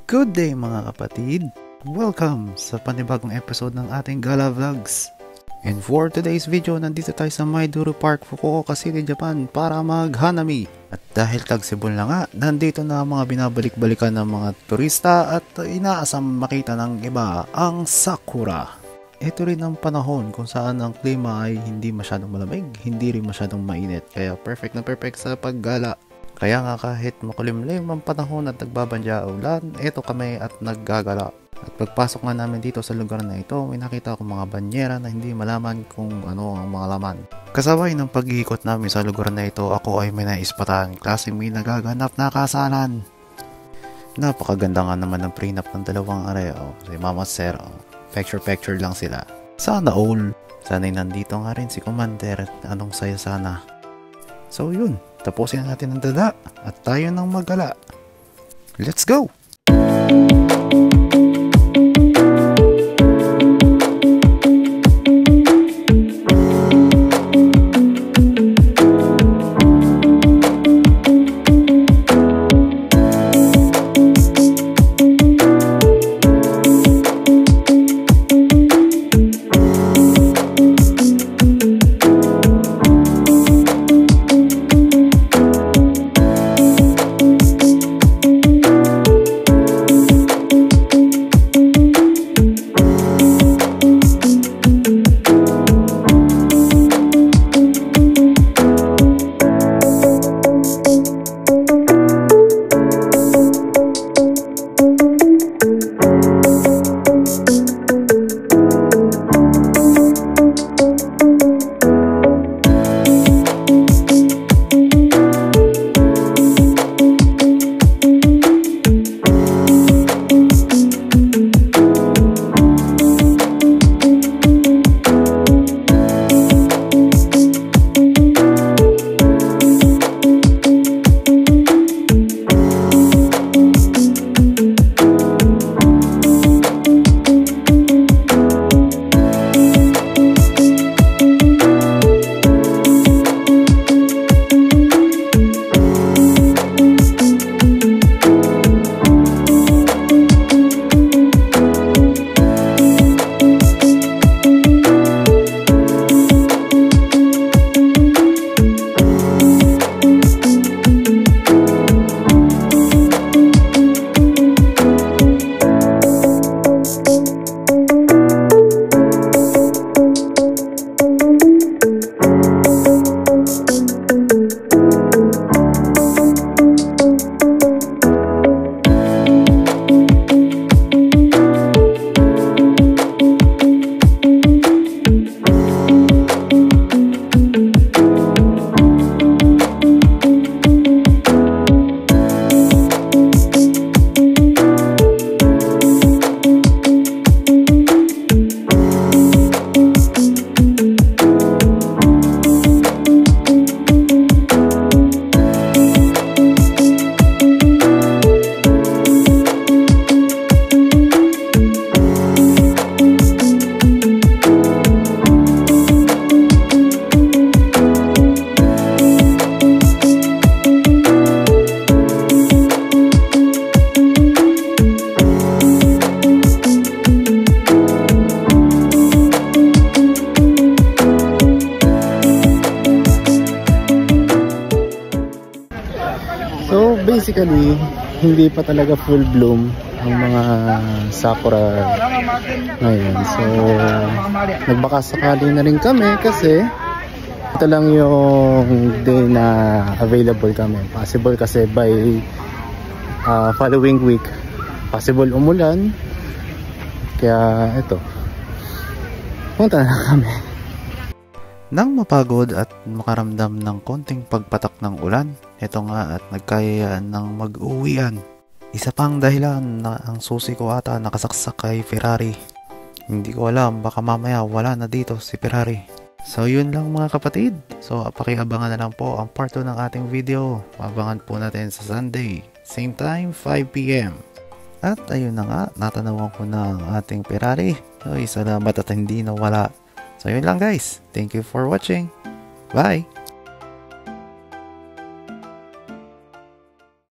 Good day mga kapatid! Welcome sa panibagong episode ng ating Gala Vlogs. And for today's video, nandito tayo sa Maiduro Park, Fukuoka City, Japan para mag-hanami. At dahil tagsibol na nga, nandito na mga binabalik-balikan ng mga turista at inaasam makita ng iba ang sakura. Ito rin ang panahon kung saan ang klima ay hindi masyadong malamig, hindi rin masyadong mainit, kaya perfect na perfect sa paggala. Kaya nga kahit makulimlim ang panahon at nagbabandya ulan, eto kami at naggagala. At pagpasok nga namin dito sa lugar na ito, may nakita akong mga banyera na hindi malaman kung ano ang mga laman. Kasabay ng pag-iikot namin sa lugar na ito, ako ay may naispatan kasi may nagaganap na kasalan. Napakaganda nga naman ng prenup ng dalawang areo, si Mama Sir. Picture lang sila. Sana all. Sana'y nandito nga rin si Commander at anong saya sana. So yun, tapusin natin ang dada at tayo nang magala. Let's go! So basically, hindi pa talaga full bloom ang mga sakura ngayon. So nagbaka sakali na rin kami kasi ito lang yung day na available kami. Possible kasi by following week possible umulan. Kaya ito, punta na kami. Nang mapagod at makaramdam ng konting pagpatak ng ulan, ito nga at nagkayayaan ng mag-uwian. Isa pang dahilan na ang susi ko ata nakasaksak kay Ferrari. Hindi ko alam, baka mamaya wala na dito si Ferrari. So yun lang mga kapatid. So pakiabangan na lang po ang part 2 ng ating video. Abangan po natin sa Sunday, same time 5 PM. At ayun na nga, natanawan ko na ang ating Ferrari. Ay, salamat at hindi nawala. So yun lang guys. Thank you for watching. Bye!